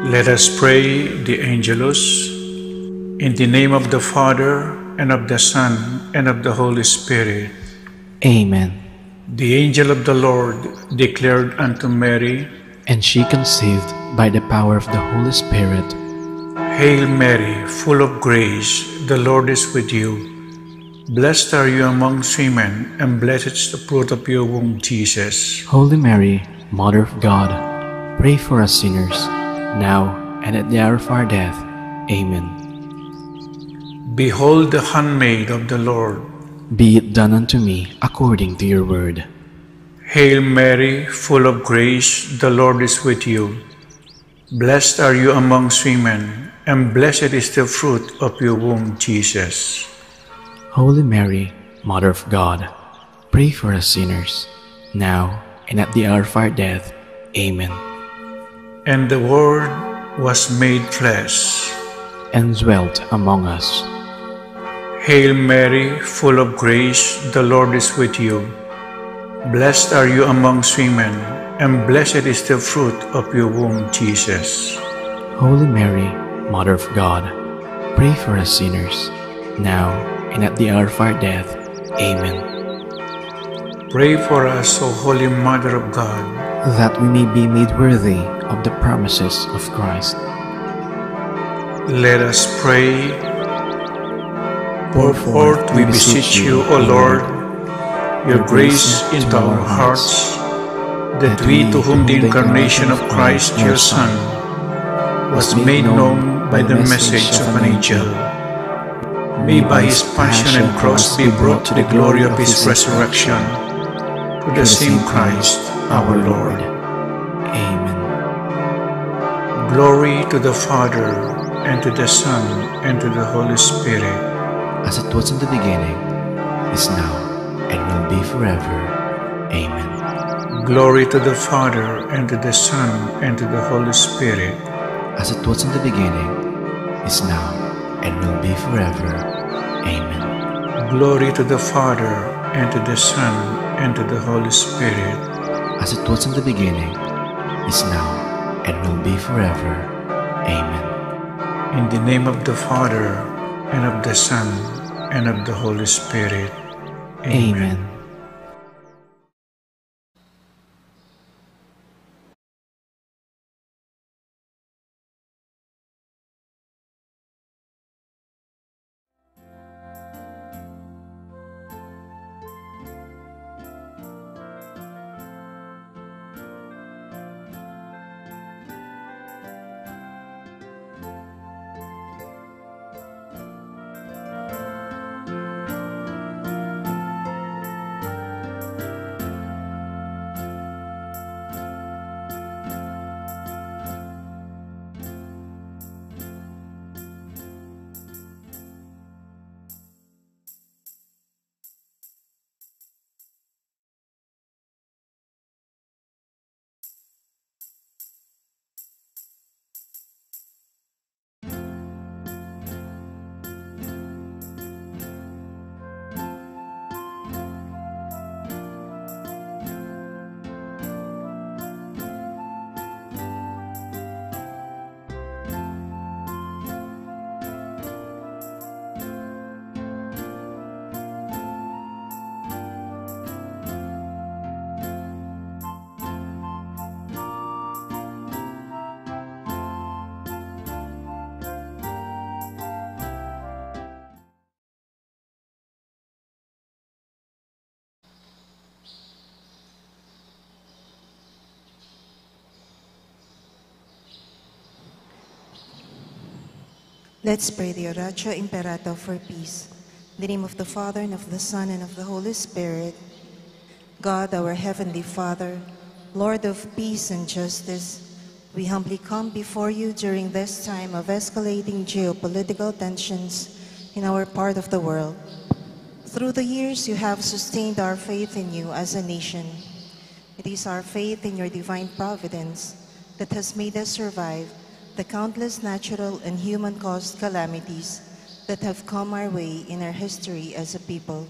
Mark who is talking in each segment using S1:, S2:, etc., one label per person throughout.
S1: Let us pray the Angelus. In the name of the Father, and of the Son, and of the Holy Spirit.
S2: Amen.
S1: The angel of the Lord declared unto Mary,
S2: And she conceived by the power of the Holy Spirit.
S1: Hail Mary, full of grace, the Lord is with you. Blessed are you amongst women, and blessed is the fruit of your womb, Jesus.
S2: Holy Mary, Mother of God, pray for us sinners, now and at the hour of our death. Amen.
S1: Behold the handmaid of the Lord.
S2: Be it done unto me according to your word.
S1: Hail Mary, full of grace, the Lord is with you. Blessed are you amongst women, and blessed is the fruit of your womb, Jesus.
S2: Holy Mary, Mother of God, pray for us sinners, now and at the hour of our death. Amen.
S1: And the Word was made flesh,
S2: and dwelt among us.
S1: Hail Mary, full of grace, the Lord is with you. Blessed are you amongst women, and blessed is the fruit of your womb, Jesus.
S2: Holy Mary, Mother of God, pray for us sinners, now and at the hour of our death. Amen.
S1: Pray for us, O Holy Mother of God,
S2: that we may be made worthy of the promises of Christ.
S1: Let us pray. Pour forth, we beseech you, O Lord, your grace into our hearts, that we, to whom the incarnation of Christ, your Son, was made known by the message of an angel, may by his passion and cross be brought to the glory of his resurrection, to the same Christ, our Lord.
S2: Amen.
S1: Glory to the Father, and to the Son, and to the Holy Spirit,
S2: as it was in the beginning, is now, and will be forever. Amen.
S1: Glory to the Father, and to the Son, and to the Holy Spirit,
S2: as it was in the beginning, is now, and will be forever. Amen.
S1: Glory to the Father, and to the Son, and to the Holy Spirit,
S2: as it was in the beginning, is now, and will be forever. Amen.
S1: In the name of the Father, and of the Son, and of the Holy Spirit. Amen.
S2: Amen.
S3: Let's pray the Oratio Imperator for peace. In the name of the Father, and of the Son, and of the Holy Spirit. God, our Heavenly Father, Lord of peace and justice, we humbly come before you during this time of escalating geopolitical tensions in our part of the world. Through the years, you have sustained our faith in you as a nation. It is our faith in your divine providence that has made us survive the countless natural and human-caused calamities that have come our way in our history as a people.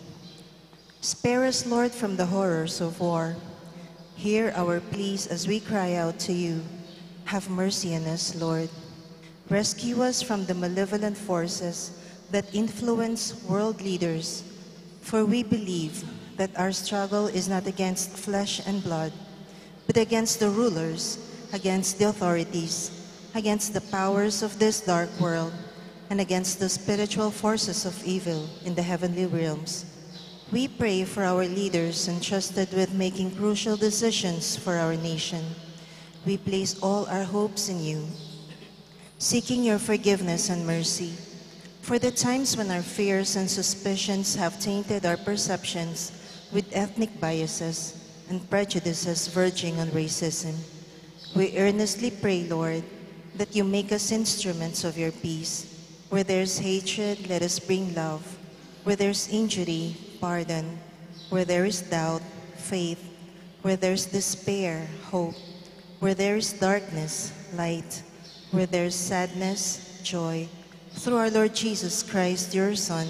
S3: Spare us, Lord, from the horrors of war. Hear our pleas as we cry out to you. have mercy on us, Lord. Rescue us from the malevolent forces that influence world leaders, for we believe that our struggle is not against flesh and blood, but against the rulers, against the authorities, against the powers of this dark world, and against the spiritual forces of evil in the heavenly realms. We pray for our leaders entrusted with making crucial decisions for our nation. We place all our hopes in you, seeking your forgiveness and mercy. For the times when our fears and suspicions have tainted our perceptions with ethnic biases and prejudices verging on racism, we earnestly pray, Lord, that you make us instruments of your peace. Where there's hatred, let us bring love. Where there's injury, pardon. Where there is doubt, faith. Where there's despair, hope. Where there is darkness, light. Where there's sadness, joy. Through our Lord Jesus Christ, your Son,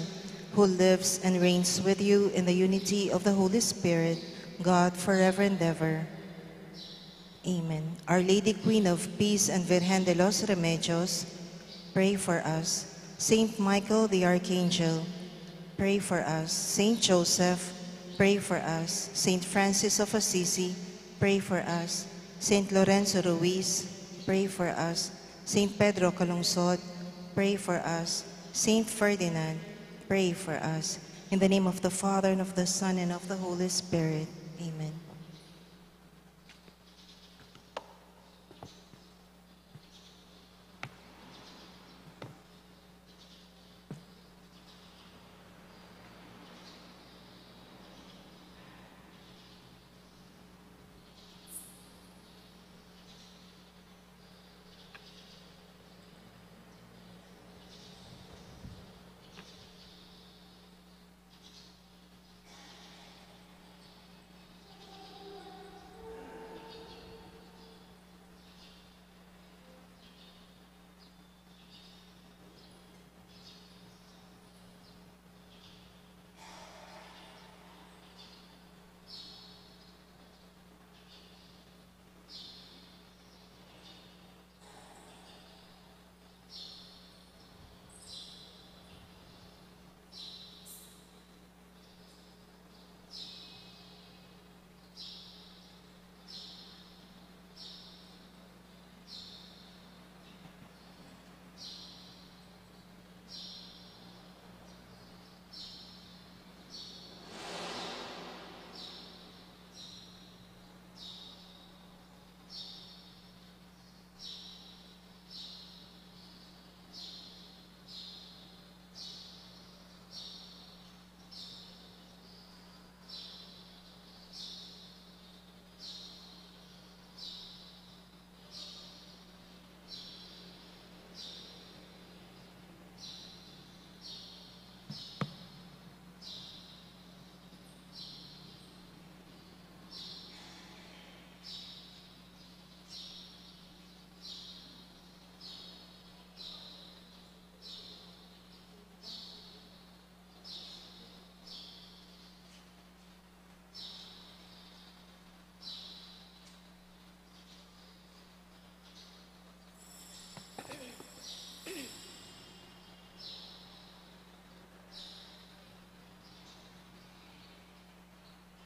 S3: who lives and reigns with you in the unity of the Holy Spirit, God, forever and ever. Amen. Our Lady, Queen of Peace and Virgen de los Remedios, pray for us. Saint Michael the Archangel, pray for us. Saint Joseph, pray for us. Saint Francis of Assisi, pray for us. Saint Lorenzo Ruiz, pray for us. Saint Pedro Calungsod, pray for us. Saint Ferdinand, pray for us. In the name of the Father, and of the Son, and of the Holy Spirit. Amen.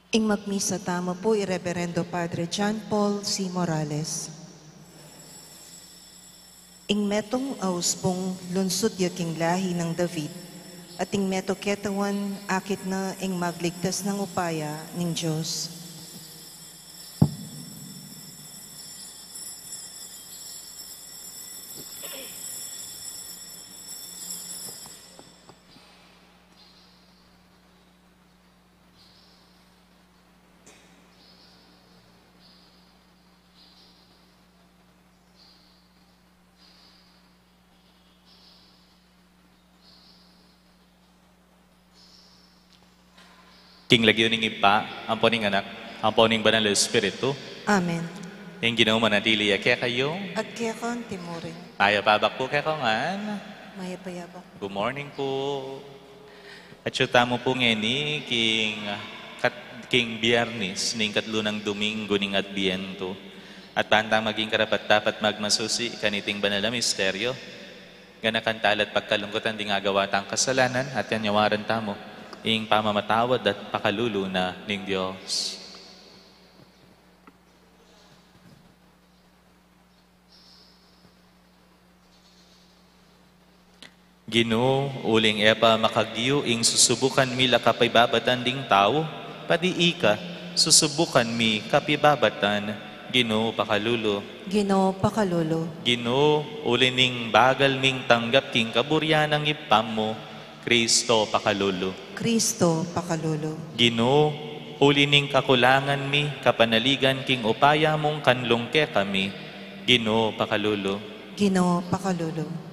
S3: Ing magmisa tamo po, Ireverendo Padre John Paul C. Morales. Ing metong auspong lunsod yaking lahi ng David, at ing meto ketawan akit na ing magligtas ng upaya ng Diyos.
S4: King lagyo ning ipa, ampo ning anak, ampo ning banal na Espiritu,
S3: Amen.
S4: ing ginoo manatili kaya kayo,
S3: At kaya kon timurin,
S4: kaya pabak po kaya kongan.
S3: maya payabak.
S4: Good morning po. At syuta mo po ngeni, king Biyernes, ning katlo ng Domingo ning Adbiento. At bantang maging karapat dapat magmasusi kaniting banal na misteryo. Ganakantal at pagkalungkutan di nga gawatang kasalanan at yanyawaran tamo. Ing pamamatawad at pakaluluna ning Diyos. Ginoo, uling epa makagyo ing susubukan mi lakapibabatan ding tao, padi ika, susubukan mi kapibabatan, Ginoo pakalulo.
S3: Ginoo pakalulo.
S4: Ginoo, uli ning bagal ming tanggap king kaburyan ng ipam mo, Kristo pakalulo.
S3: Kristo pakalulo.
S4: Ginoo, uli ning kakulangan mi, kapanaligan king upaya mong kanlungke kami, Ginoo pakalulo.
S3: Ginoo pakalulo.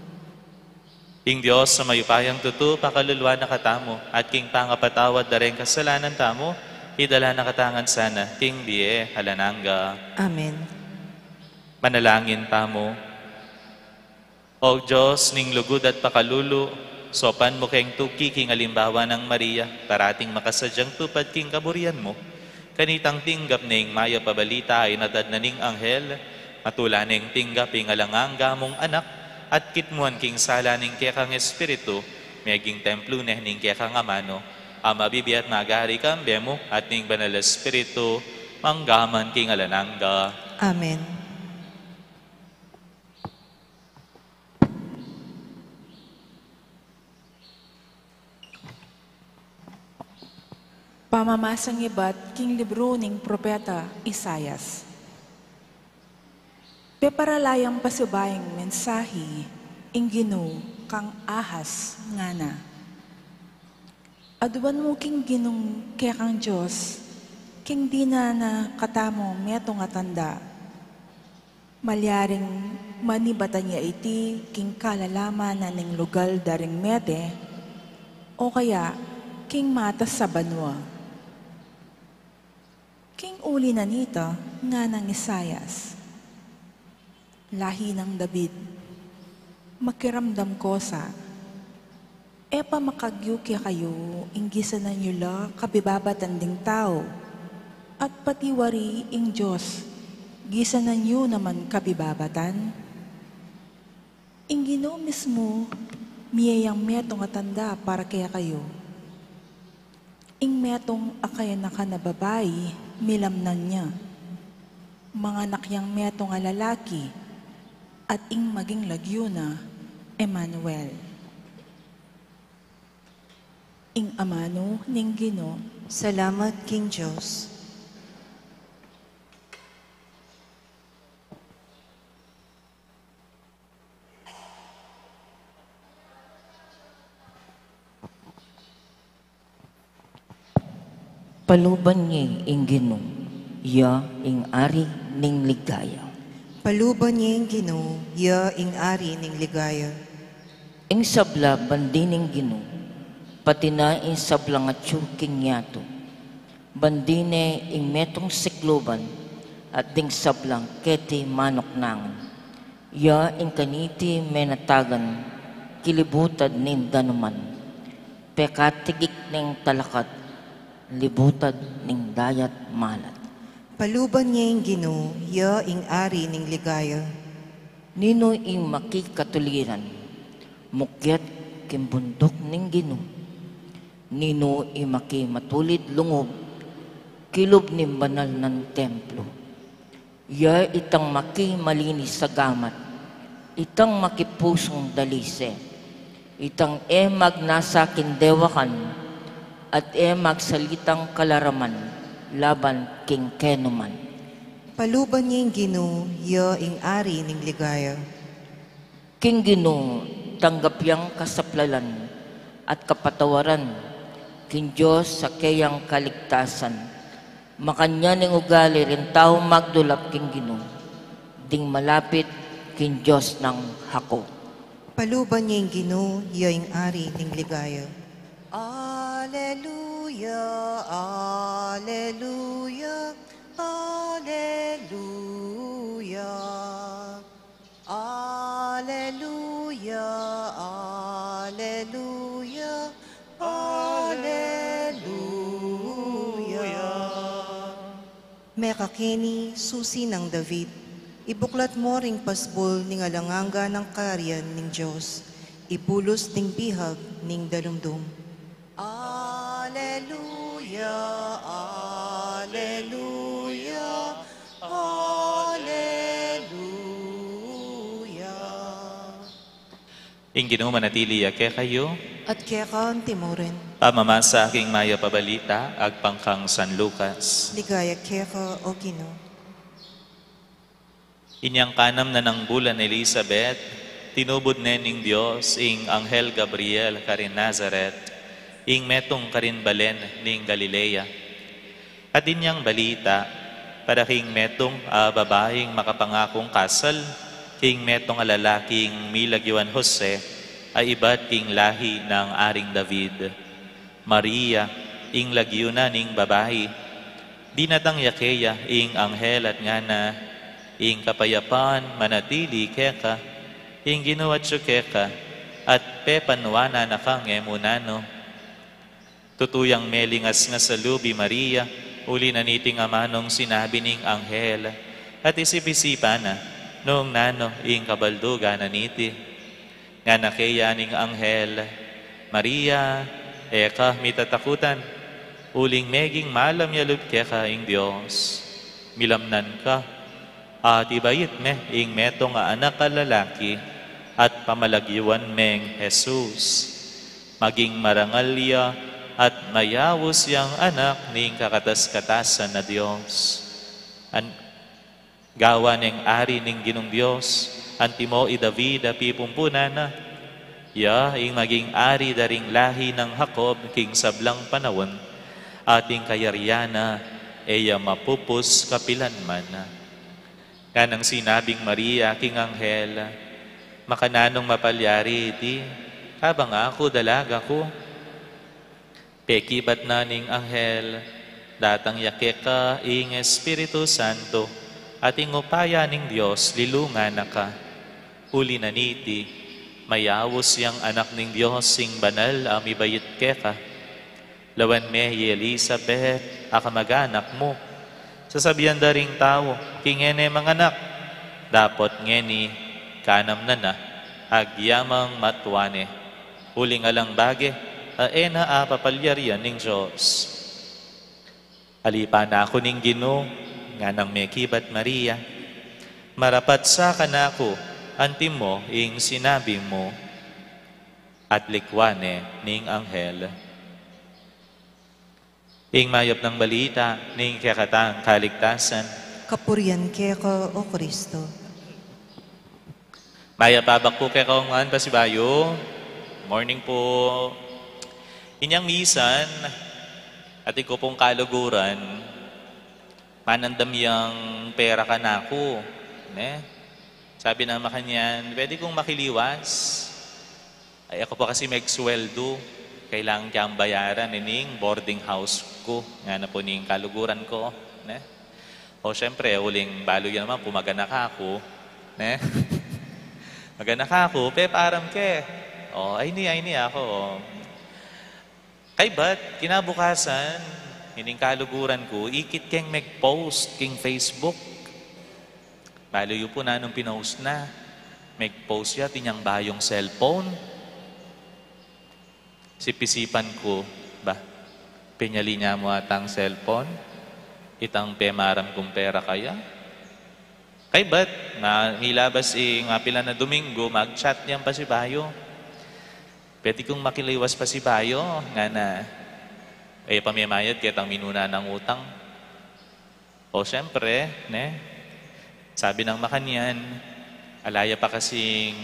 S4: Ing Diyos sa mayupayang tutu, pakaluluwa na katamo, at king pangapatawad na rin kasalanan tamo, idala na katangan sana, king die halananga.
S3: Amen.
S4: Manalangin tamo. O Diyos, ning lugod at pakalulu, sopan mo keng tuki king alimbawa ng Maria, parating makasadyang tupad king kaburian mo. Kanitang tinggap ning maya pabalita ay natad na ning anghel, matula ning tinggap ing alanganga mong anak, at kitmuan king sala ning kekang espiritu, meging templo neh ning kekang amano, ama bibi at magari kang bemo, at ning banal espiritu, manggaman king alananga.
S3: Amen.
S5: Pamamasang iba't king libro ning propeta Isayas. Peparalayang pasubayang mensahe, ing Ginoo kang ahas ngana. Aduan mo king ginong kaya kang Diyos, king di na katamo meto nga tanda. Malyaring manibatan niya iti, king kalalaman na ning lugal daring mete, o kaya king matas sa banwa. King uli na nito nga ng Isayas. Lahi ng David, makiramdam ko sa, epa makagyo kaya kayo, inggisa na nyo la kabibabatan ding tao, at patiwari ing Diyos, gisa na nyo naman kabibabatan. Ing Ginoo mismo, miyayang metong atanda para kaya kayo. Ing metong akaya na ka na babae, milamnan niya. Mga nakyang metong alalaki, at ing maging lagyo na, Emmanuel. Ing amano ning Ginoo.
S3: Salamat, King Diyos.
S6: Paluban niya ing Ginoo, ya ing ari ning ligaya.
S3: Paluban niya ing Ginoo, ya ing ari ning ligaya.
S6: Ing sabla bandining Ginoo, pati na ing sabla nga tsuking yato. Bandine ing metong sikloban, at ding sablang keti manok nangan. Ya ing kaniti menatagan, kilibutad ning danuman. Pekatigik ning talakat, libutad ning dayat malat.
S3: Paluban niya ing Ginoo, ya ing ari ning ligaya.
S6: Nino ing makikatuliran, mukyat kimbundok ning Ginoo. Nino ing makimatulid lungob, kilob ni banal ng templo. Ya itang makimalinis sa gamat, itang makipusong dalise, itang magnasa kindewakan, at magsalitang kalaraman, laban king kenuman.
S3: Paluban niya ing Ginoo, ya ing ari ning ligaya.
S6: King Ginoo, tanggap yang kasaplalan at kapatawaran, king Diyos sa kayang kaligtasan. Makanya ning ugali rin tao magdulap king Ginoo, ding malapit king Diyos ng hako.
S3: Paluban niya ing Ginoo, ya ing ari ning ligaya. Alleluia, alleluia, alleluia. Alleluia, alleluia, alleluia. Mekakeni, susi ng David. Ibuklat mo ring pasbol ning alanganga ng karyan ning Diyos. Ipulos ting bihag ning dalumdum. Alleluia, Alleluia, Alleluia.
S4: Ing Ginoo manatili ake kayo,
S3: At kaya ka ang timurin,
S4: pamamasa aking maya pabalita, agpangkang San Lucas.
S3: ligaya kaya ka o Ginoo.
S4: Inyang kanam na ng bulan Elizabeth, tinubod nening Diyos, ing Anghel Gabriel karin Nazaret, ing metong karin balen ning Galilea. At inyang balita, para king metong babaeng makapangakong kasal, king metong alalaking milagyawan Jose, ay iba't king lahi ng Aring David. Maria, ing lagyuna ning babae, dinatang yakeya, ing Anghel at ngana, ing kapayapan manatili keka, ing ginuwat siya keka, at pepanwana na kang emunano. Tutuyang melingas nga sa lubi Maria, uli na niting amanong sinabi ning Anghel, at isipisipa na, noong nano ing kabalduga na niti. Nga nakeya ning Anghel, Maria, eka mitatakutan, uling meging malam yalub keka ing Diyos. Milamnan ka, at ibayit me ing metong nga anak ka lalaki at pamalagiwan meng Jesus. Maging marangalya at mayawos yang anak ning kakatas-katasan na Diyos. Gawa ning ari ning Ginong Diyos, antimo i David pipumpunan na. Ya, ing maging ari daring lahi ng Jacob king sablang panawon, ating kayaryana, eya mapupus kapilanman na. Kanang sinabing Maria, king Anghel, makananong mapalyari iti, habang ako dalaga ko. Pekibat na ning Anghel, datang yakeka ing Espiritu Santo, at ing upaya ning Diyos, lilungan na ka. Uli na niti, mayawos yang anak ning Diyos, sing banal amibayit keka. Lawan me, Elizabeth, akamag-anak mo. Sasabihan daring tao, kingene mga anak, dapat ngeni kanam na agyamang matwane. Uling alang bage, aena papalyarian ning Diyos. Alipa na ako ning Ginoo, nga nang mekibat Maria, marapat sa kanako, antim mo ing sinabi mo, at likwane ning Anghel. Ing mayop ng balita, ning kakatang kaligtasan.
S3: Kapurian kaya ka o Kristo.
S4: Maya pabak po kaya kaungan pa si Bayo. Morning po. Inyang misan, at iko pong kaluguran, manandam yang pera ka na ako. Ne? Sabi na makanyan, pwede kong makiliwas. Ay ako pa kasi mag-sweldo. Kailangan kang bayaran ining boarding house ko. Nga na po ning kaluguran ko. Ne? O syempre, uling balo yan naman, pumagana ka ako. Ne? Magana ka ako, param ke. O, ay ni ako. O. Kay ba't, kinabukasan, ining kaluguran ko, ikit keng mag-post king Facebook. Balo yun po na nung pinost na. Mag-post ya, tinyang bayong cellphone. Sipisipan ko, ba, pinyali niya mo atang cellphone, itang pemaram kong pera kaya? Kay ba't, hilabas nga pila na Domingo, mag-chat niyan pa si Bayo. Pwede kong makiliwas pa si Bayo, nga na, ay pamimayad kitang minuna ng utang. O syempre, ne, sabi ng makanyan, alaya pa kasing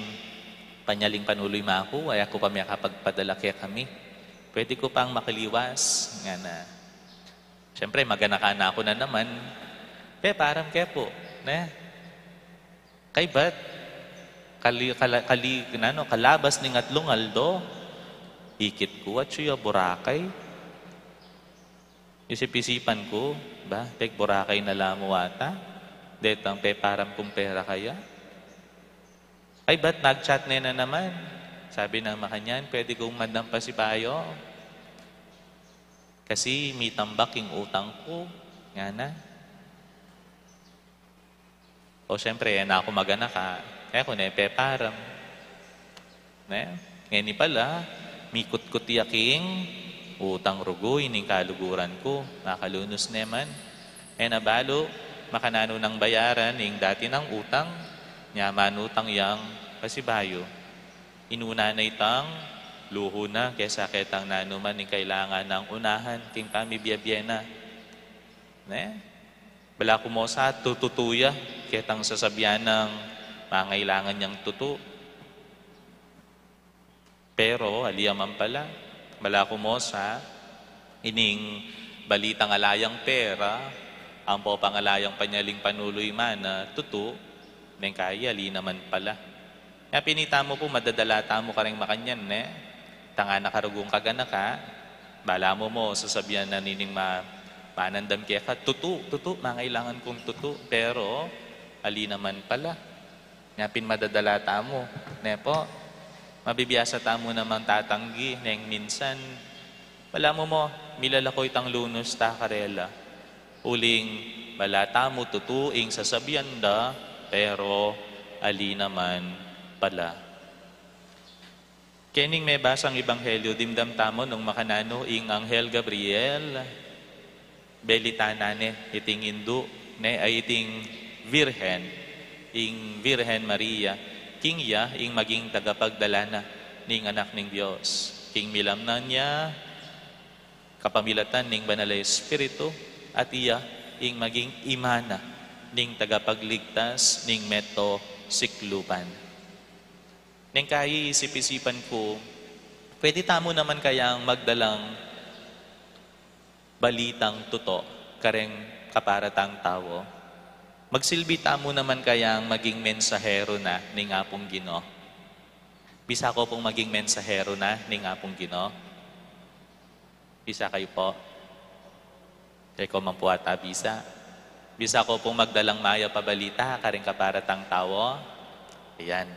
S4: panyaling panuloy mako, ay ako pa may kapagpadala kaya kami. Pwede ko pang makiliwas. Nga na. Siyempre, magana na ako na naman. Param kaya po. Ne? Kay ba't? Kalabas ning atlong aldo. Ikit ko at siya Boracay. Isip-isipan ko, ba? Tek Boracay na lamo ata. Detang param kong pera kaya. Ay, ba't nag-chat na naman? Sabi ng makanyan, pwede kong mandam pa si Bayo. Kasi may tambak yung utang ko. Nga na. O syempre, na ako magana ka. Kaya ko na peparam. Ngayon pala, mikot-kot yaking utang rugoy ning kaluguran ko. Makalunos naman. Nabalo, makanano ng bayaran ning dati ng utang. Nyaman utang yang pasibayo. Inuna na itang luho na kesa ketang nanuman ning kailangan ng unahan king pamibiyabye na. Bala ko mo sa tututuya ketang sasabyan ng mangailangan niyang tutu. Pero aliyaman pala, bala ko mo sa ining balitang alayang pera, ang po pangalayang panyaling panuloy man na tutu, neng kaya ali naman pala. Kaya pinita mo po, madadalata mo ka rin makanyan, tanga nakarugong kagana ka, bala mo sasabihan na nining manandam kaya ka, tutu, mangailangan kong tutu, pero ali naman pala. Ngapin madadalata mo, po, mabibiyasa tamo naman tatanggi, neng minsan, wala mo, milalako itang lunos ta karela. Uling, balata mo, tutuing sasabihan da, pero ali naman pala. Kening may basang Ebanghelyo, dimdam tamo nung makanano, ing Anghel Gabriel, belitanane, iting Hindu, ay iting Virhen, ing Virhen Maria, king ya, ing maging tagapagdala na ning anak ning Diyos. King milamnan niya, kapamilatan ning Banal Espiritu, at iya, ing maging imana ning tagapagligtas ning meto siklupan. Neng kaya isip-isipan ko, pwede tamo naman kayang magdalang balitang tuto, kareng kaparatang tao. Magsilbi tamo naman kayang maging mensahero na ni Ngapong Ginoo. Bisa ko pong maging mensahero na ni Ngapong Ginoo. Bisa kayo po. Kaya ko man po ata bisa. Bisa ko pong magdalang maya pabalita, karing kaparatang tao. Ayan.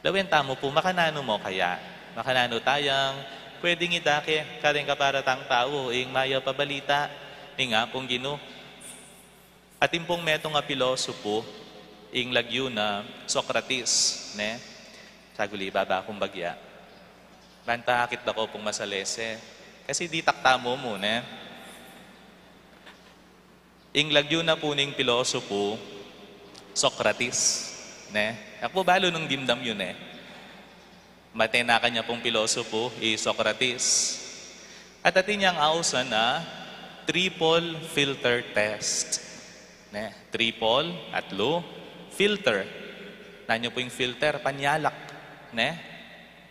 S4: Lawin tamo po, makanano mo kaya? Makanano tayang pwedeng idake, karing kaparatang tao, ing maya pabalita, ni Ngapong Ginoo. At impong metong nga pilosopo, ing lagyo na Socrates, saguli baba akong bagya. Bantahakit ako pong masalese. Kasi di taktamo mo, ing lagyo na po ning pilosopo, Socrates, Ako balo nung dimdam yun, Mate na kanya pong pilosopo, Socrates. At atin niyang ausan na triple filter test. Triple, atlo, filter. Nanyo po yung filter, panyalak.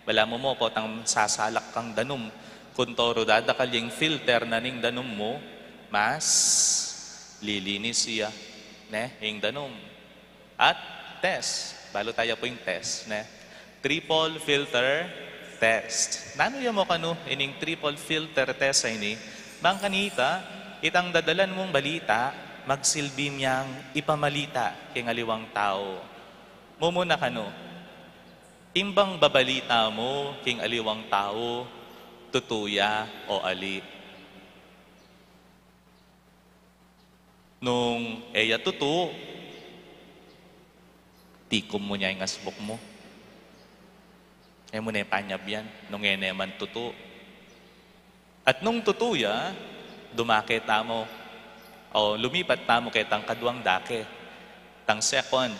S4: Bala mo po, tang sasalak kang danum. Kuntoro dadakal yung filter na ning danum mo, mas lilinis siya. Yung danum. At test. Balo tayo po yung test. Triple filter test. Nano mo kano, ining triple filter test ay ni, bang kanita, itang dadalan mong balita, magsilbi niyang ipamalita kay ngaliwang tao. Mumuna kano, imbang babalita mo king aliwang tao, tutuya o ali. Nung eya tutu, tikom mo niya yung asbok mo. Mo na panyab yan, nung eneman tutu. At nung tutuya, dumakit tamo, o lumipat tamo kay tang kaduang dake. Tang second,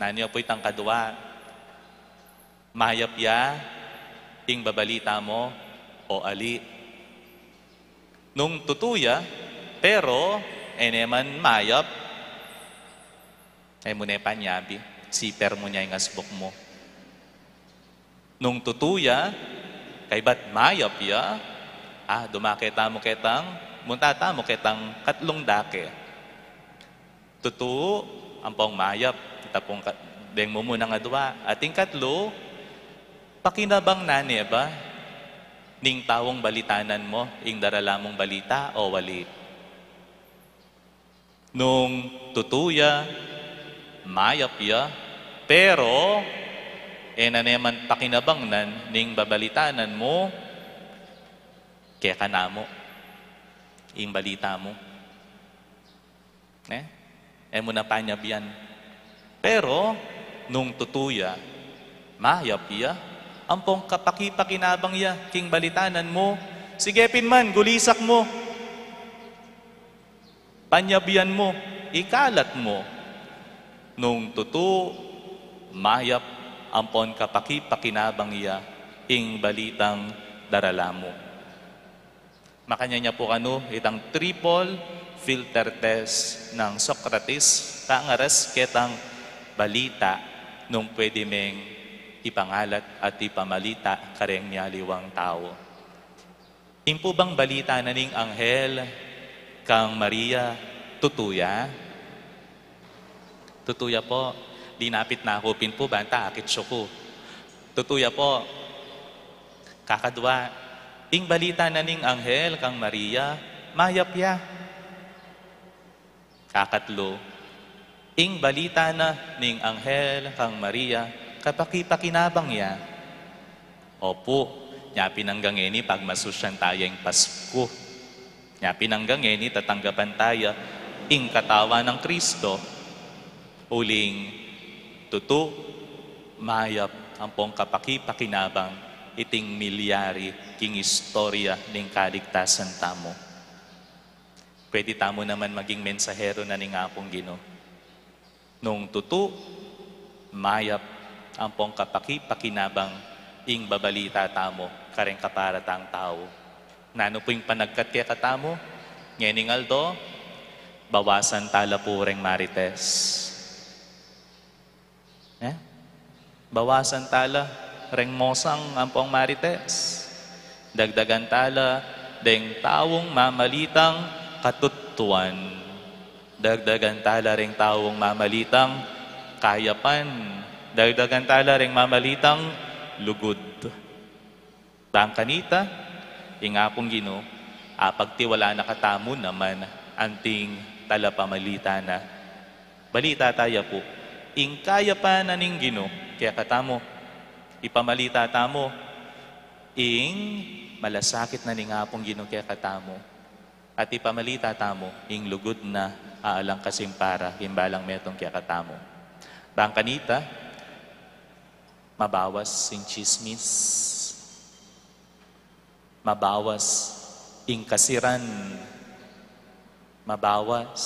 S4: nanyo po'y tang kadua. Mayap ya, ing babalita mo, o ali. Nung tutuya, pero, eneman mayap, ay mo na panyabi, siper mo niya yung asbok mo. Nung tutuya, kay bat mayap ya, dumakit tamo ketang, muntata mo ketang katlong dake. Tutu, ampong mayap, tapong deng mo muna nga dua. Ating katlo, pakinabang nani ba? Ning tawong balitanan mo, ing darala mong balita o wali. Nung tutuya, mayap ya, pero, naneman pakinabang nan, ning babalitanan mo, kaya ka na mo. Ing balita mo. Mo na panyab yan. Pero, nung tutuya, mayap iya, ampong kapakipakinabang iya, king balitanan mo, sigepin man, gulisak mo, panyabian mo, ikalat mo, nung tutu, mayap, ampon kapakipakinabang iya, ing balitang darala mo. Makanya niya po itang triple filter test ng Socrates, tangaras ketang balita nung pwede meng ipangalat at ipamalita kareng nyaliwang tao. Impo bang balita na ning anghel kang Maria tutuya? Tutuya po, dinapit na akupin po banta akit syoko. Tutuya po, kakadwa, ing balita na ning anghel kang Maria, mayap ya. Kakatlo, ing balita na ning anghel kang Maria, kapakipakinabang ya. Opo, nya pinanggangeni pag masusyan tayong Pasko. Nya pinanggangeni tatanggapan tayo ing katawan ng Kristo. Uling tutu, mayap ampong kapakipakinabang iting milyari king istorya ning kaligtasan tamo. Pwede tamo naman maging mensahero na ning apong Ginoo. Nung tutu, mayap ampong kapakipakinabang ing babalita tamo kareng kaparatang tao. Nano po yung panagkat kaya katamo? Ngening aldo, bawasan tala po reng marites. Bawasan tala reng mosang ampong marites. Dagdagan tala deng tawong mamalitang katutuan. Dagdagan tala reng tawong mamalitang kayapan. Dagdagan tala reng mamalitang lugod. Bangkanita, ingapong Ginoo, pagtiwala na katamo naman anting tala pamalita na. Balita tayo po, ing kaya pa na ning Ginoo, kaya katamo, ipamalita tamo, ing malasakit na ning apong Ginoo kaya katamo, at ipamalita tamo, ing lugod na aalang kasing para, himbalang metong kaya katamo. Bangkanita, mabawas sing chismis, mabawas ing kasiran, mabawas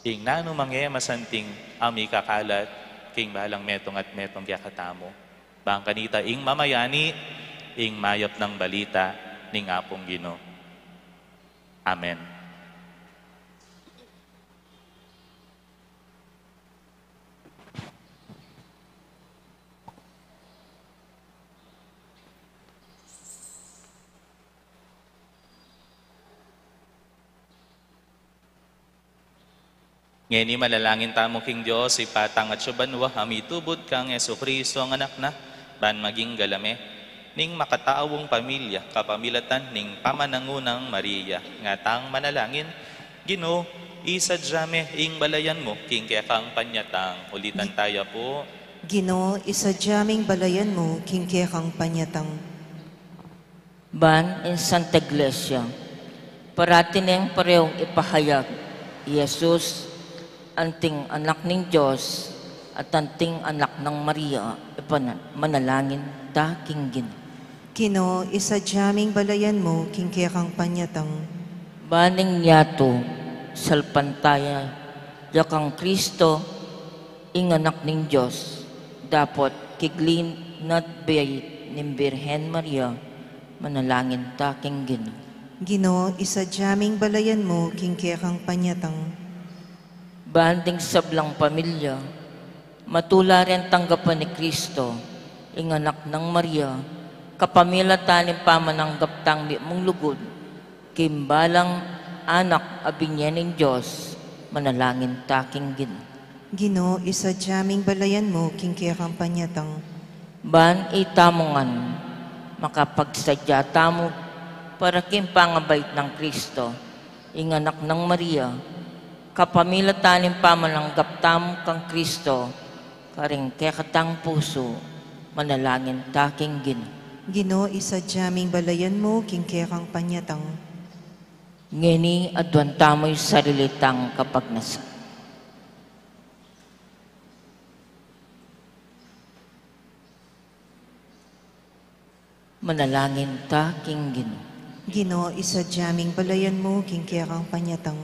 S4: ing nano mangye masanting ami kakalat king balang metong at metong yakatamo. Bangkanita ing mamayani ing mayap ng balita ning apong Ginoo. Amen. Ngeni malalangin tamo king Diyos, ipatang at syubanwa, amitubod kang Yesu Kristo ang anak na, ban maging galame, ning makataawong pamilya, kapamilatan ning pamanangunang Maria, ngatang manalangin, Ginoo, isadyame ing balayan mo, king kaya kang panyatang, ulitan tayo po.
S3: Ginoo, isadyaming balayan mo, king kaya kang panyatang.
S6: Ban in Santa Iglesia, parati neng parehong ipahayag, Jesus, anting anak ng Diyos at anting anak ng Maria, manalangin daking Ginoo.
S3: Ginoo, isadyaming balayan mo, king kaya kang panyatang.
S6: Baning yato, salpantaya, yakang Kristo, ing anak ng Diyos, dapat kiglin not bayit ng Birhen Maria, manalangin daking Ginoo.
S3: Ginoo, isadyaming balayan mo, king kaya kang panyatang.
S6: Banding sablang pamilya, matula rin tanggapan ni Kristo, ing anak ng Maria, kapamilya tanim pamananggap tang mong lugod, kimbalang anak abinyan ng Diyos, manalangin taking Ginoo.
S3: Ginoo, isadyaming balayan mo, king kaya kang panyatang.
S6: Ban itamongan, makapagsadya tamo, para kimpangabait ng Kristo, ing anak ng Maria, kapamilya tanim pamananggap tamo kang Kristo, karing kekatang puso, manalangin taking Ginoo.
S3: Ginoo, isadyaming balayan mo, king kaya kang panyatang.
S6: Ngeni adwan tamo'y sarilitang kapag nasa. Manalangin ta, King Ginoo.
S3: Ginoo, isadyaming balayan mo, king kaya kang panyatang.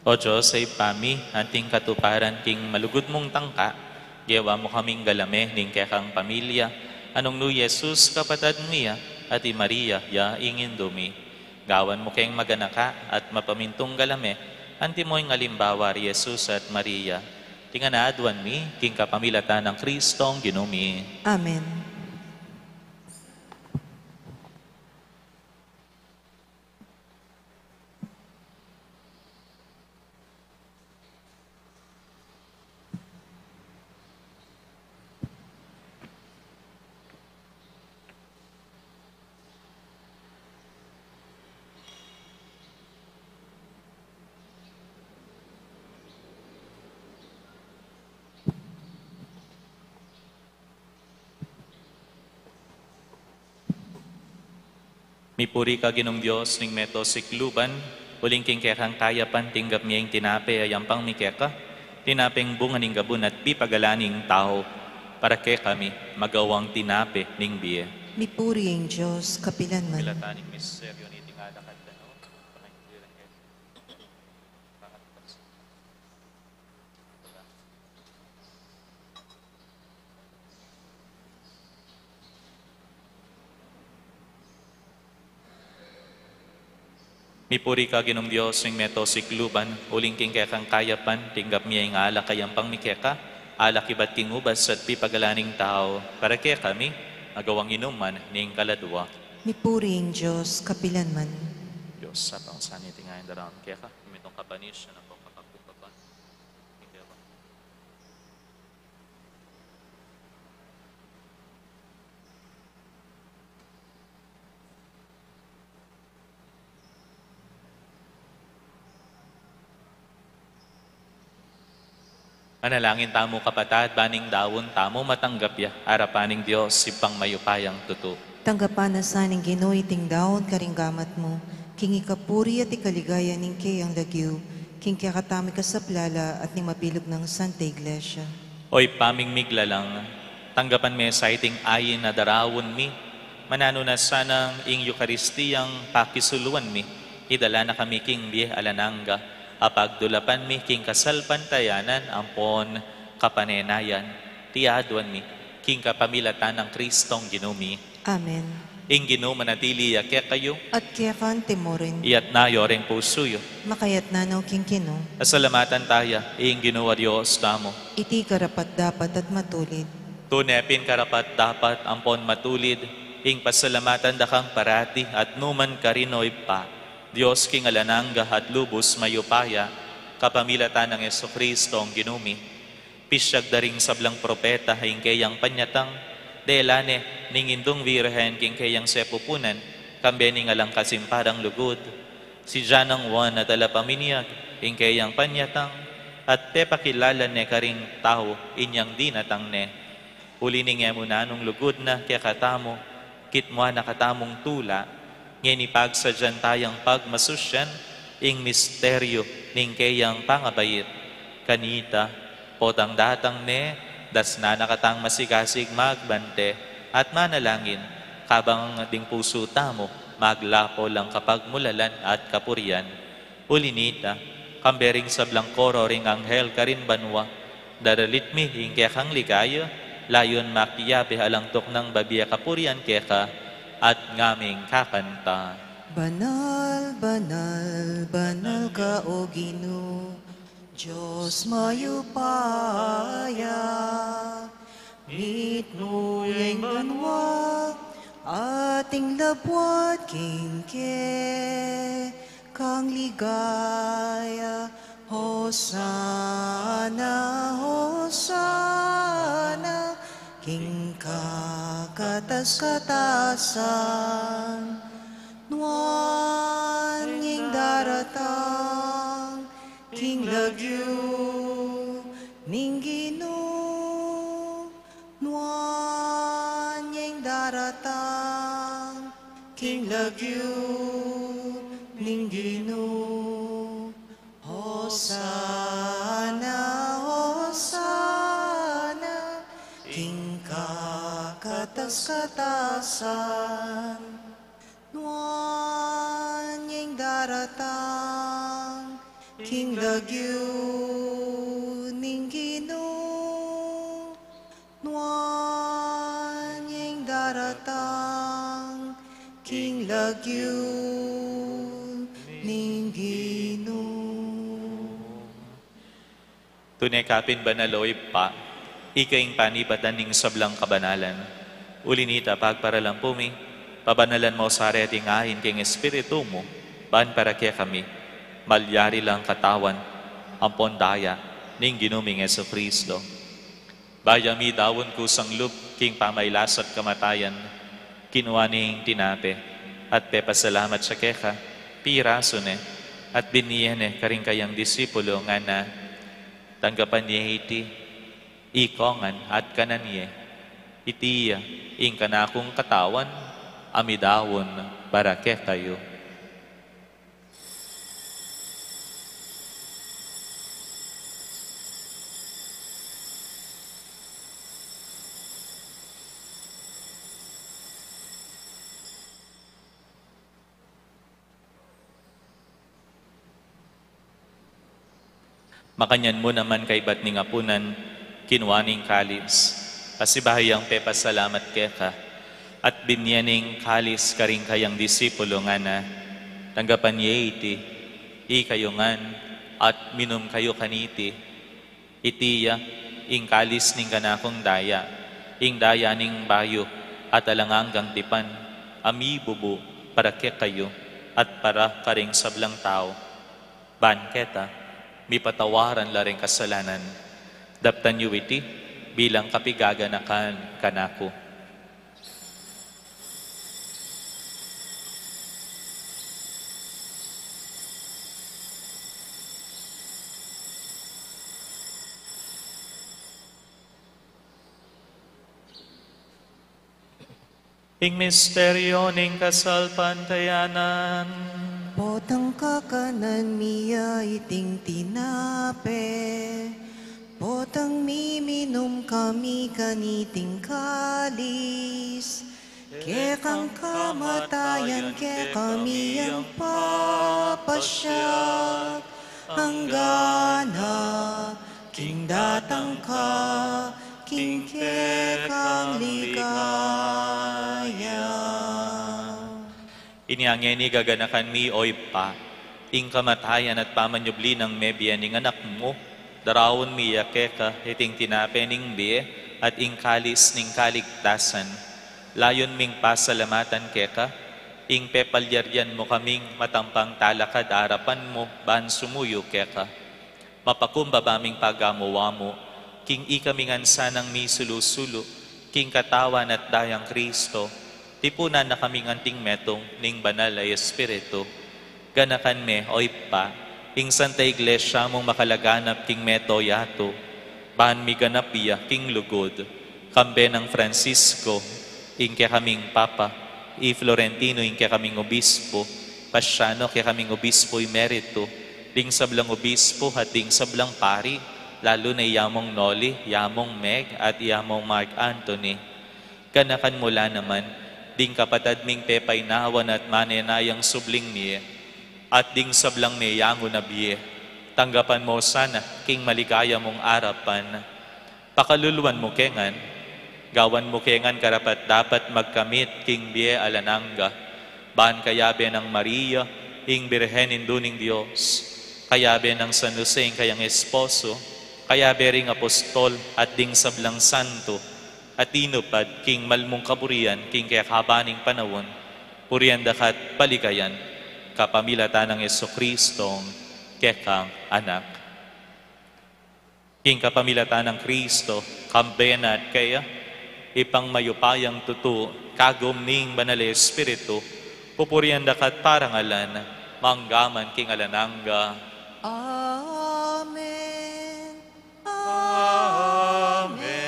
S4: O Diyos, ay pami, anting katuparan king malugod mong tangka, gawa mo kaming galame, ning kaya kang pamilya, anong nu Jesus, kapatad niya, at i Maria, ya ingin dumi. Gawan mo kayong maganaka at mapamintong galame, anti mo yung alimbawa, Jesus at Maria. Tinganaadwan mi, king kapamilatan ng Kristong ginumi.
S3: Amen.
S4: Mipuri ka ginong Diyos, ning meto sikluban, uling king kekang kayapan, tinggap niya yung tinape, ayampang mikeka, tinapeng bunga ning gabun at pipagalaning tao, para ke kami magawang tinape ning biye.
S3: Mipuri ang Diyos, kapilan man.
S4: Pilataning misteryo ni tingala kadano, pangayuliran kayo. Mipuri ka ginong Diyos, ning meto sikluban, uling king kekang kayapan, tinggap niya yung ala kayampang mikeka, ala kibat king ubas at pipagalaning tao, para ke kami magawang inuman ning kaladwa.
S3: Mipuri ang Diyos, kapilan man.
S4: Diyos, sa pang saniti ngayon darang keka, imitong kapanis na po kapagpupapan. Hindi ba? Manalangin tamo kapatad, baning dawon tamo matanggap ya, arapaning Diyos, ipang mayupayang tuto.
S3: Tanggapan na saning Ginoo iting daon karinggamat mo, king ikapuri at ikaligaya ning kay ang lagyo, king kaya katami ka sa plala at ni mabilog ng Santa Iglesia.
S4: Oy paming miglalang, tanggapan me sa iting ayin na darawon mi, manano na sanang ing Eukaristiyang pakisuluan mi, idala na kami king biye alananga, apagdulapan mi king kasalpantayanan, ampon kapanenayan, tiadwan mi, king kapamilatan ng Kristong ginumi.
S3: Amen.
S4: Ing Ginoo manatili yakya kayo,
S3: At kaya kan timorin,
S4: iyat na yoreng pusuyo.
S3: makayat na no king kino,
S4: Asalamatan taya, ing Ginoo a Diyos tamo.
S3: iti karapat dapat at matulid.
S4: Tunepin karapat dapat ampon matulid, ing pasalamatan dakang parati at numan karinoy pa. Diyos king alanangga at lubos mayupaya, kapamilatan ng Jesucristo ang ginumi. Pisyag daring sablang propeta ing kayang panyatang, delane ning indong virhen king kayang sepupunan, kambening alang kasimparang lugod. Si Janang Juan at alapaminiag, ing kayang panyatang, at te pakilala ne karing tao inyang dinatang ne. Uli ning emunanong lugod na kaya katamo, kitmwa na katamong tula, ngayon ipagsadyan tayang pagmasusyan, ing misteryo ning kayang pangabayit. Kanita, potang datang ne, das na nakatang masigasig magbante, at manalangin, kabang ang ding puso tamo, maglapo lang kapag mulalan at kapurian. Ulinita, kambering sablang koro ring anghel karin banwa, daralit mi ing kekang ligaya, layon makiyabe alangtok ng babiya kapurian keka, at ngaming kakanta.
S3: Banal, banal, banal ka o Ginoo, Diyos mayupaya, mitnuyay banwa, ating labwat kingke, kang ligaya, Hosana, Hosana, king kakatas-katasan, nuan ing daratang, king lagyo, ning Ginoo, nuan ing daratang, king lagyo, ning Ginoo, Hosana, Hosana, king kakatas-katasan. katas-katasan, nuan yung daratang, king lagyu ning Ginoo, nuan yung daratang, king lagyu ning Ginoo.
S4: Tunay kapin banaloy pa, ikaing panibatan ning sablang kabanalan. Ulinita pagparalang pumi, pabanalan mo sa ating ahin king espiritu mo, ban para kaya kami, malyari lang katawan, ampon daya, ning ginuming Yesu Kristo. Bayami dawon ko sang lub, king pamaylasat kamatayan, kinuha ning tinape, at pepasalamat sa keka, piraso ne, at biniyan karing kayang disipulo nga na, tanggapan niya iti, ikongan at kanan niya, itiya, ing kanakong katawan, amidawon, barake kayo. Makanyan mo naman kay ba't ning apunan, kinuwaning kalis, pasibahayang pepasalamat keka, at binyaning kalis karing kayang disipulo nga na, tanggapan niya iti, ikayongan, at minum kayo kaniti, itiya, ing kalis ning kanakong daya, ing daya ning bayo, at alanganggang tipan, amibubu, para ke kayo, at para karing sablang tao, banketa, mi patawaran laring kasalanan. Daptan yu iti bilang kapigaganakan kanako. Ing misteryo ning kasalpantayanan,
S3: Potang kakanan miya iting tinape, potang miminum kami kaniting kalis, kekang kamatayan ke kami ang papasyak, hanggana, king datang ka, king kekang ligaya.
S4: iniangeni gaganakan mi oy pa, ing kamatayan at pamanyubli ng mebiya ning anak mo, darawon mi yakeka, iting tinape ning biye, at ing kalis ning kaligtasan. Layon ming pasalamatan keka, ing pepalyaryan mo kaming matampang talakad arapan mo, ban sumuyo keka. Mapakumbaba ming pagamuwa mo, king ikamingan sanang mi sulusulo, king katawan at dayang Kristo, tipunan na kaming anting metong ning banal ay Espiritu. Ganakan me, oy pa, ing Santa Iglesia mong makalaganap king meto yato, bahan mi ganap iya king lugod, kambe ng Francisco, ing kaya kaming Papa, i Florentino ing kaya kaming Obispo, Pasyano kaya kaming Obispo Emerito, ding sablang Obispo at ding sablang Pari, lalo na iyamong Noli, iyamong Meg at iyamong Mark Anthony. Ganakan mula naman, ding kapatad ming pepay nawan at manenayang subling niya, at ding sablang niyango na biye, tanggapan mo sana, king maligaya mong arapan. Pakaluluan mo kengan, gawan mo kengan karapat dapat magkamit, king biye alananga, bahan kayabe ng Maria, ing Birhen induning Diyos, kayabe ng San Jose, ing kayang esposo, kayabe ring apostol, at ding sablang santo, at inupad, king malmong kaburian, king kaya kabaning panawon, purian dakat paligayan, kapamilatan ng Yesu Kristong kekang anak. King kapamilatan ng Kristo, kambenat kaya, ipang mayupayang tutu, kagom ning banal Espiritu, pupurian dakat parangalan, manggaman king alananga.
S3: Amen.
S4: Amen.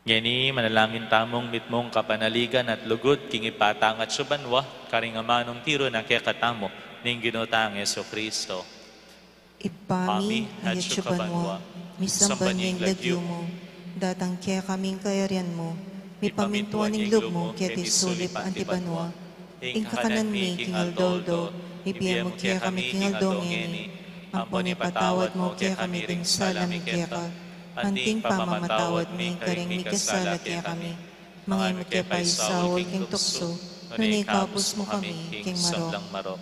S4: Ngeni manalangin tamong mitmong kapanaligan at lugod king ipatang at subanwa karing amanong tiro na kekatamo ning Ginotang Yesu Kristo.
S3: Ipami hayatsuban mo, misamban niya yung lagyo mo, datang kaya kaming kayarian mo, mipamintuan ng loob mo, kaya tisulip antibanwa, ing kakanan mi kingal doldo, ibiyam mo kaya kami kingal dongeni, ampon ipatawad mo kaya kami ting salami kaya ka, anting pamamatawad mi karing mi kasala kaya kami, mga mo kaya pa isawol king tukso, nunay kabus mo kami king marok.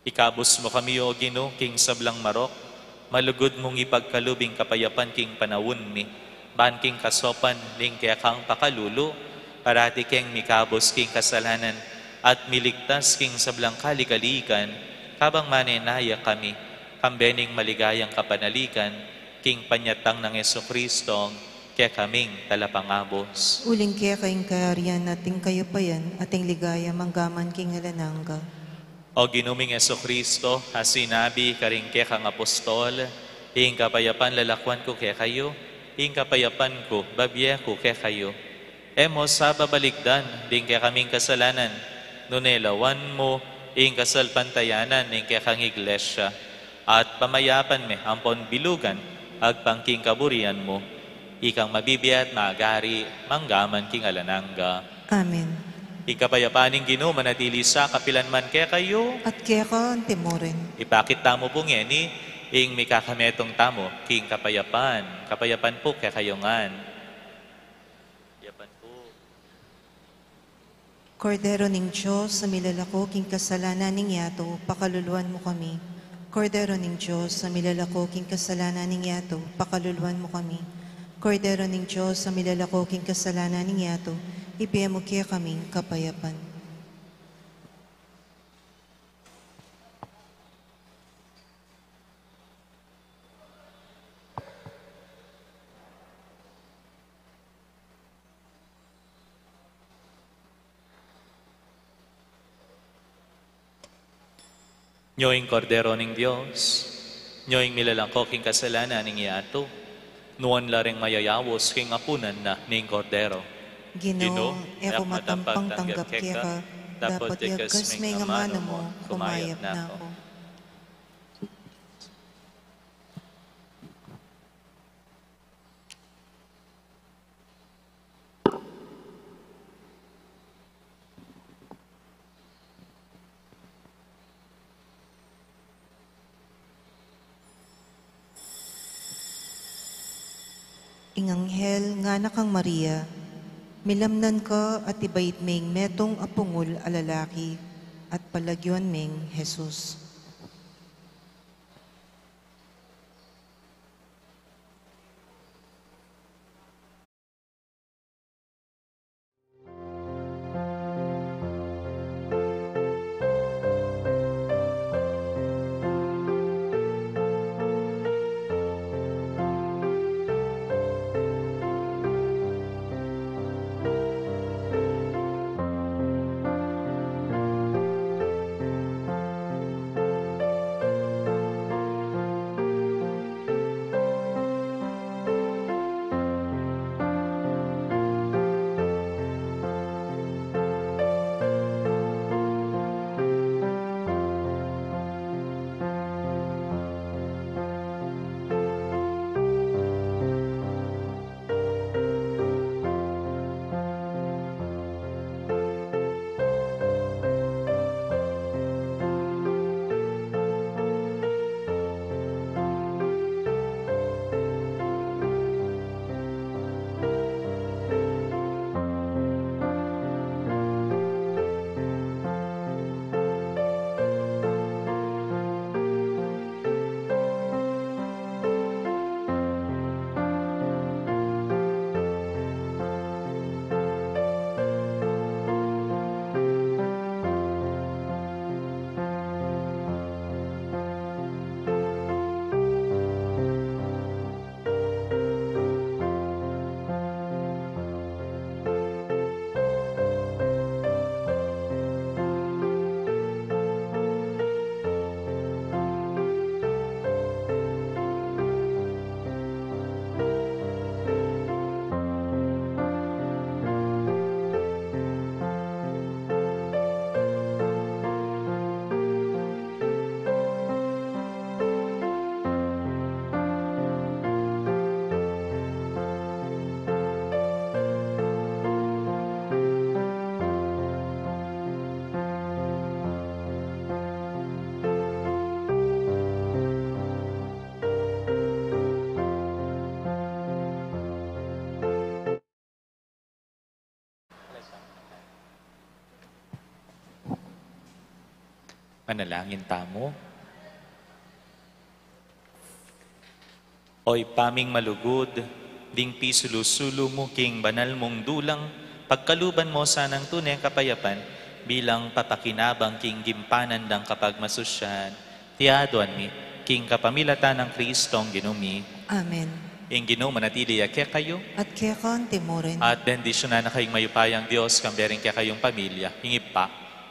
S4: Ikabos mo kami, O Ginoo, king sablang marok, malugod mong ipagkalubing kapayapan king panawon mi, ban king kasopan, ling kaya kang pakalulo, parati king mikabos king kasalanan, at miligtas king sablang kalikalikan, kabang manenaya kami, kambening maligayang kapanalikan, king panyatang ng Jesucristo, kaya kaming talapangabos.
S3: Uling kaya kayong kayarian nating kayo pa yan, ating ligaya manggaman king alanangga.
S4: O ginuming Jesucristo, sinabi karing kaya kang apostol, ing kapayapan lalakwan ko kaya kayo, ing kapayapan ko, babye ko kaya kayo. Emos sa babaligdan, ding kaya kaming kasalanan, nunelawan mo, ing kasalpantayanan, ing kaya kang iglesia, at pamayapan me, ampon bilugan, agpangking kaburian mo, ikang mabibiyat, maagari, manggaman king alanangga.
S3: Amen.
S4: Ikapayapaning Ginoo manatili sa kapilanman kaya kayo.
S3: At kaya ka antimorin.
S4: Ipakit tamo pong yeni, ing mikakametong tamo, king kapayapan. Kapayapan po kaya kayo ngan. Kapayapan po.
S3: Kordero ning Diyos, sa milalako king kasalanan ning yato, pakaluluan mo kami. Kordero ning Diyos, sa milalako king kasalanan ning yato, pakaluluan mo kami. Kordero ning Diyos, sa milalako king kasalanan ning yato, ibiyam mo kaya kaming kapayapan.
S4: Nyoing kordero ning Diyos, nyoing milalangko king kasalanan ning yato, nuan laring mayayawos king apunan na ning kordero.
S3: Ginoo, eko matampang tanggap kaya ka, dapat yagas may nga mano mo, kumayap na ako. Inganghel nga na kang Maria, milamnan ka at ibait ming metong apungul alalaki at palagyon ming Jesus.
S4: Manalangin tamo. Oy paming malugod, ding pisulusulo mo king banal mong dulang, pagkaluban mo sanang tunay kapayapan, bilang papakinabang king gimpanan ng kapagmasusyan, tiyaduan mi, king kapamilatan ng Kristong ginumi,
S3: Amen.
S4: ing ginoo manatili kaya kayo,
S3: At kaya kan timurin.
S4: at bendisyon na kayong mayupayang Diyos, kambering kaya kayong pamilya, hingip pa,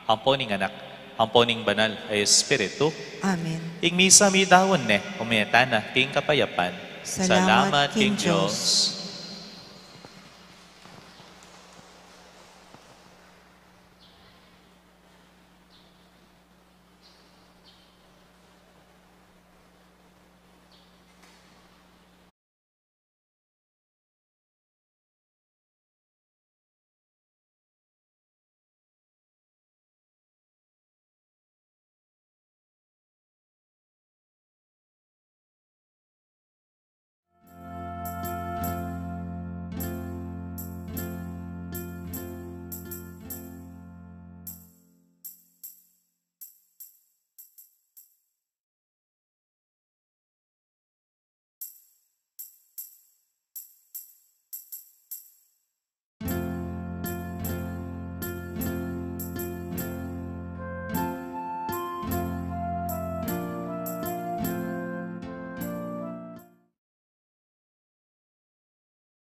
S4: hamponing anak, hamponing banal ay Espiritu,
S3: Amen.
S4: ing misa mi dawon ne, umeta na king kapayapan.
S3: Salamat, King Diyos.